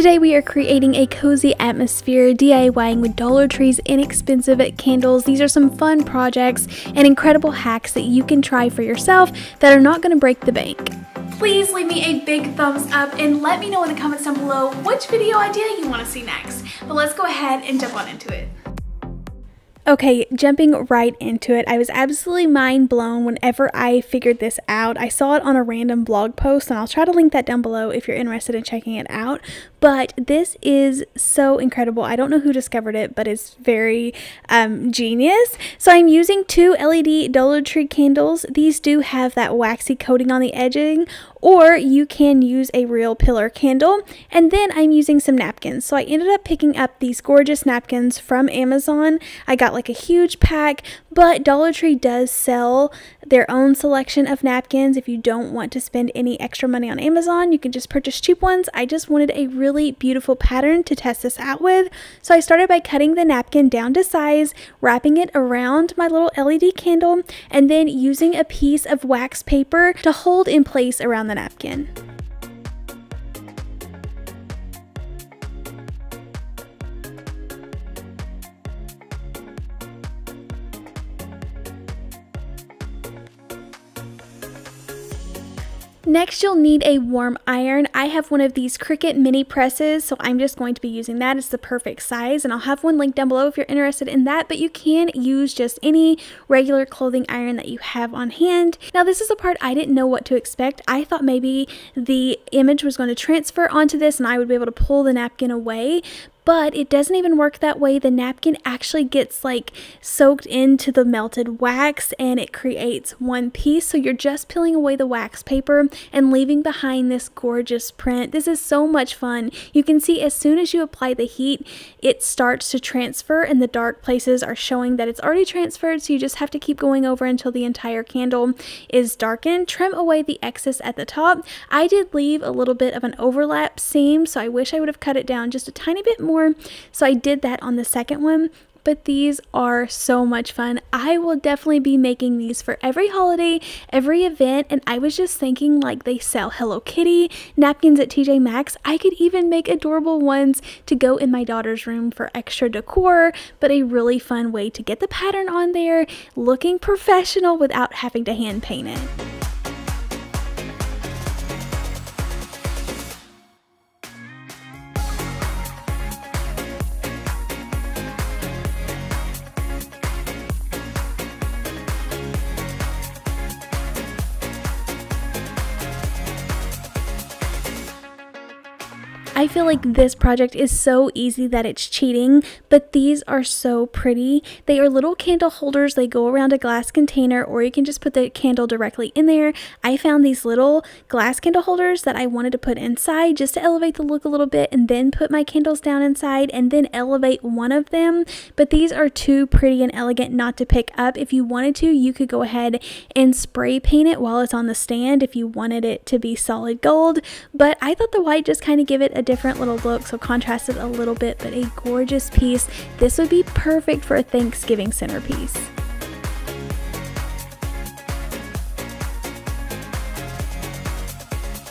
Today we are creating a cozy atmosphere, DIYing with Dollar Tree's inexpensive candles. These are some fun projects and incredible hacks that you can try for yourself that are not going to break the bank. Please leave me a big thumbs up and let me know in the comments down below which video idea you want to see next. But let's go ahead and jump on into it. Okay, jumping right into it, I was absolutely mind blown whenever I figured this out. I saw it on a random blog post, and I'll try to link that down below if you're interested in checking it out. But this is so incredible. I don't know who discovered it, but it's very genius. So I'm using two LED Dollar Tree candles. These do have that waxy coating on the edging, or you can use a real pillar candle. And then I'm using some napkins. So I ended up picking up these gorgeous napkins from Amazon. I got like a huge pack, but Dollar Tree does sell their own selection of napkins. If you don't want to spend any extra money on Amazon, you can just purchase cheap ones. I just wanted a really beautiful pattern to test this out with. So I started by cutting the napkin down to size, wrapping it around my little LED candle, and then using a piece of wax paper to hold in place around the napkin. Next, you'll need a warm iron. I have one of these Cricut mini presses, so I'm just going to be using that. It's the perfect size, and I'll have one linked down below if you're interested in that, but you can use just any regular clothing iron that you have on hand. Now, this is the part I didn't know what to expect. I thought maybe the image was going to transfer onto this and I would be able to pull the napkin away, but it doesn't even work that way. The napkin actually gets like soaked into the melted wax and it creates one piece. So you're just peeling away the wax paper and leaving behind this gorgeous print. This is so much fun. You can see as soon as you apply the heat, it starts to transfer and the dark places are showing that it's already transferred. So you just have to keep going over until the entire candle is darkened. Trim away the excess at the top. I did leave a little bit of an overlap seam, so I wish I would have cut it down just a tiny bit more. So I did that on the second one, but these are so much fun. I will definitely be making these for every holiday, every event, and I was just thinking, like, they sell Hello Kitty napkins at TJ Maxx. I could even make adorable ones to go in my daughter's room for extra decor, but a really fun way to get the pattern on there, looking professional without having to hand paint it. I feel like this project is so easy that it's cheating, but these are so pretty. They are little candle holders. They go around a glass container, or you can just put the candle directly in there. I found these little glass candle holders that I wanted to put inside just to elevate the look a little bit, and then put my candles down inside and then elevate one of them. But these are too pretty and elegant not to pick up. If you wanted to, you could go ahead and spray paint it while it's on the stand if you wanted it to be solid gold. But I thought the white just kind of give it a different little look, so contrasted a little bit, but a gorgeous piece. This would be perfect for a Thanksgiving centerpiece.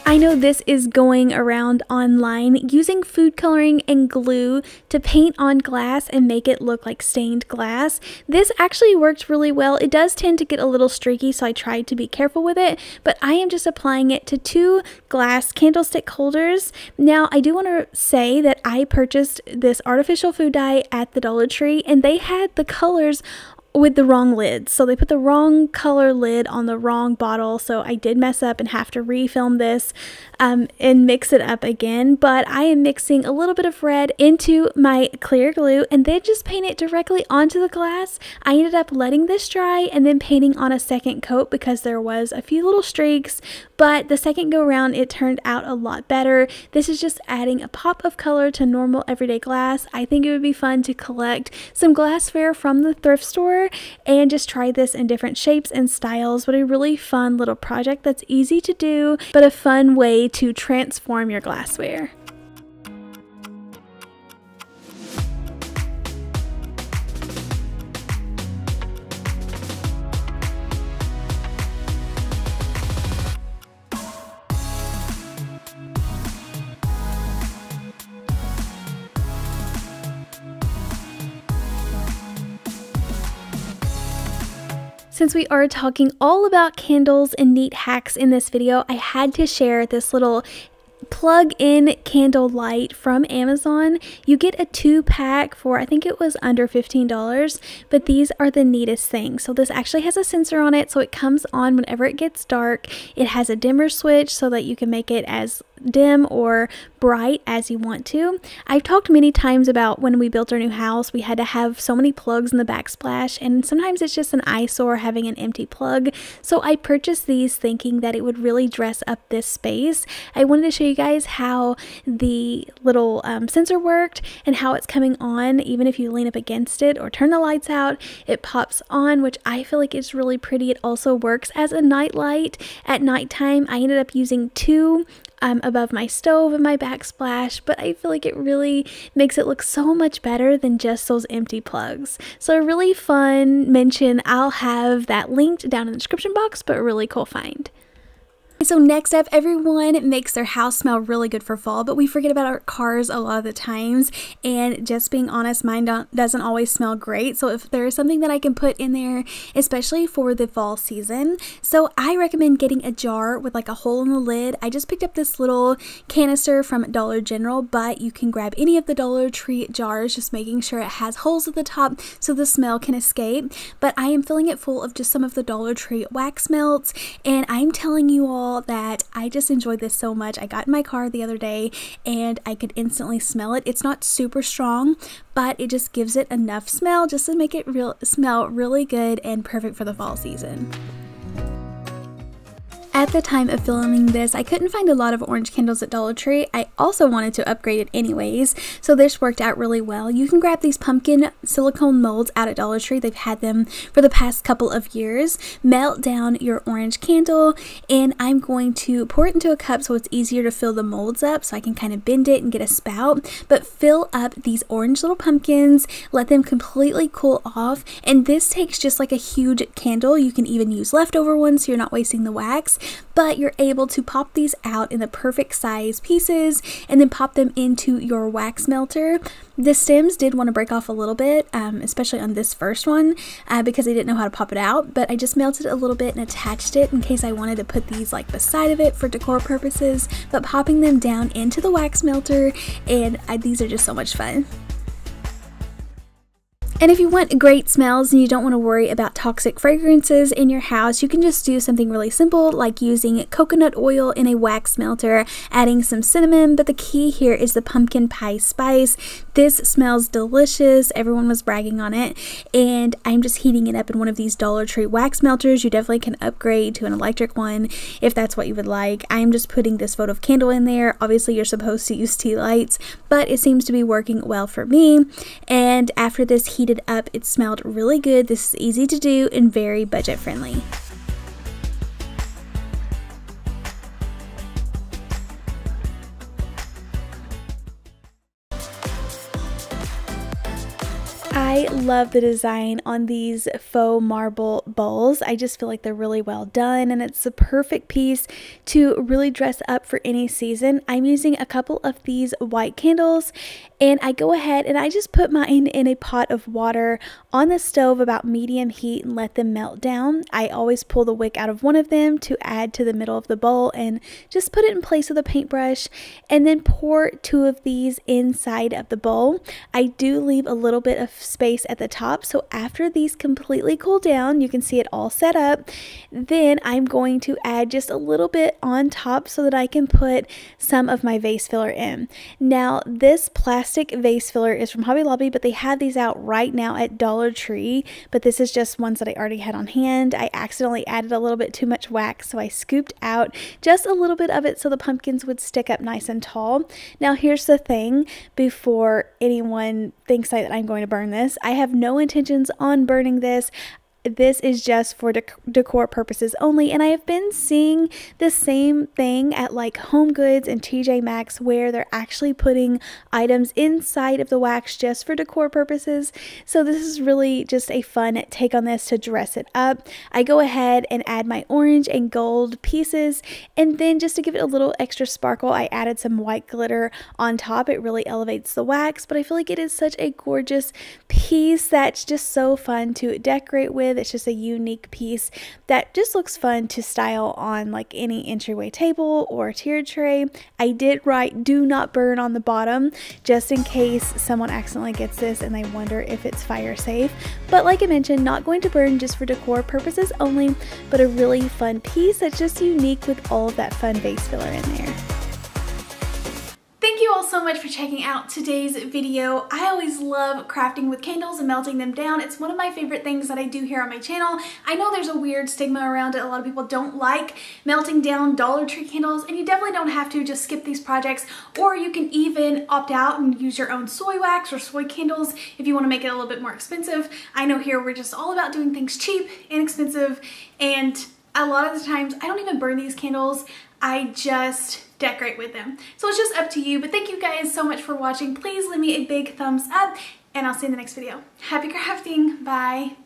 I know this is going around online, using food coloring and glue to paint on glass and make it look like stained glass. This actually worked really well. It does tend to get a little streaky, so I tried to be careful with it, but I am just applying it to two glass candlestick holders. Now, I do want to say that I purchased this artificial food dye at the Dollar Tree, and they had the colors with the wrong lid, so they put the wrong color lid on the wrong bottle, so I did mess up and have to refilm this and mix it up again. But I am mixing a little bit of red into my clear glue and then just paint it directly onto the glass. I ended up letting this dry and then painting on a second coat because there was a few little streaks, but the second go around it turned out a lot better. This is just adding a pop of color to normal everyday glass. I think it would be fun to collect some glassware from the thrift store and just try this in different shapes and styles. But a really fun little project that's easy to do, but a fun way to transform your glassware. Since we are talking all about candles and neat hacks in this video, I had to share this little plug-in candle light from Amazon. You get a 2-pack for, I think it was under $15, but these are the neatest things. So this actually has a sensor on it, so it comes on whenever it gets dark. It has a dimmer switch so that you can make it as dim or bright as you want to. I've talked many times about when we built our new house, we had to have so many plugs in the backsplash, and sometimes it's just an eyesore having an empty plug. So I purchased these thinking that it would really dress up this space. I wanted to show you guys how the little sensor worked and how it's coming on. Even if you lean up against it or turn the lights out, it pops on, which I feel like is really pretty. It also works as a night light at nighttime. I ended up using 2 above my stove and my backsplash, but I feel like it really makes it look so much better than just those empty plugs. So a really fun mention. I'll have that linked down in the description box, but a really cool find. So next up, everyone makes their house smell really good for fall, but we forget about our cars a lot of the times, and just being honest, mine doesn't always smell great. So if there is something that I can put in there, especially for the fall season, so I recommend getting a jar with like a hole in the lid. I just picked up this little canister from Dollar General, but you can grab any of the Dollar Tree jars, just making sure it has holes at the top so the smell can escape. But I am filling it full of just some of the Dollar Tree wax melts, and I'm telling you all that I just enjoyed this so much. I got in my car the other day and I could instantly smell it. It's not super strong, but it just gives it enough smell just to make it smell really good and perfect for the fall season. At the time of filming this, I couldn't find a lot of orange candles at Dollar Tree. I also wanted to upgrade it anyways, so this worked out really well. You can grab these pumpkin silicone molds out at Dollar Tree. They've had them for the past couple of years. Melt down your orange candle, and I'm going to pour it into a cup so it's easier to fill the molds up, so I can kind of bend it and get a spout. But fill up these orange little pumpkins, let them completely cool off, and this takes just like a huge candle. You can even use leftover ones so you're not wasting the wax. But you're able to pop these out in the perfect size pieces and then pop them into your wax melter. The stems did want to break off a little bit, especially on this first one, because I didn't know how to pop it out, but I just melted it a little bit and attached it in case I wanted to put these like beside of it for decor purposes, but popping them down into the wax melter, and these are just so much fun. And if you want great smells and you don't want to worry about toxic fragrances in your house, you can just do something really simple like using coconut oil in a wax melter, adding some cinnamon, but the key here is the pumpkin pie spice. This smells delicious. Everyone was bragging on it, and I'm just heating it up in one of these Dollar Tree wax melters. You definitely can upgrade to an electric one if that's what you would like. I'm just putting this votive candle in there. Obviously you're supposed to use tea lights, but it seems to be working well for me. And after this heated up, it smelled really good. This is easy to do and very budget friendly. I love the design on these faux marble bowls. I just feel like they're really well done, and it's the perfect piece to really dress up for any season. I'm using a couple of these white candles, and I go ahead and I just put mine in a pot of water on the stove about medium heat and let them melt down. I always pull the wick out of one of them to add to the middle of the bowl and just put it in place with a paintbrush, and then pour 2 of these inside of the bowl. I do leave a little bit of space at the top, so after these completely cool down, you can see it all set up, then I'm going to add just a little bit on top so that I can put some of my vase filler in. Now this plastic vase filler is from Hobby Lobby, but they have these out right now at Dollar Tree, but this is just ones that I already had on hand. I accidentally added a little bit too much wax, so I scooped out just a little bit of it so the pumpkins would stick up nice and tall. Now here's the thing, before anyone thinks that I'm going to burn this, I have no intentions on burning this. This is just for decor purposes only, and I have been seeing the same thing at like Home Goods and TJ Maxx where they're actually putting items inside of the wax just for decor purposes. So this is really just a fun take on this to dress it up. I go ahead and add my orange and gold pieces, and then just to give it a little extra sparkle, I added some white glitter on top. It really elevates the wax, but I feel like it is such a gorgeous piece that's just so fun to decorate with. with. It's just a unique piece that just looks fun to style on like any entryway table or tier tray. I did write "do not burn" on the bottom just in case someone accidentally gets this and they wonder if it's fire safe. But like I mentioned, not going to burn, just for decor purposes only, but a really fun piece that's just unique with all of that fun vase filler in there. Thank you all so much for checking out today's video. I always love crafting with candles and melting them down. It's one of my favorite things that I do here on my channel. I know there's a weird stigma around it. A lot of people don't like melting down Dollar Tree candles, and you definitely don't have to. Just skip these projects, or you can even opt out and use your own soy wax or soy candles if you want to make it a little bit more expensive. I know here we're just all about doing things cheap, inexpensive, and a lot of the times I don't even burn these candles. I just decorate with them. So it's just up to you. But thank you guys so much for watching. Please leave me a big thumbs up, and I'll see you in the next video. Happy crafting. Bye.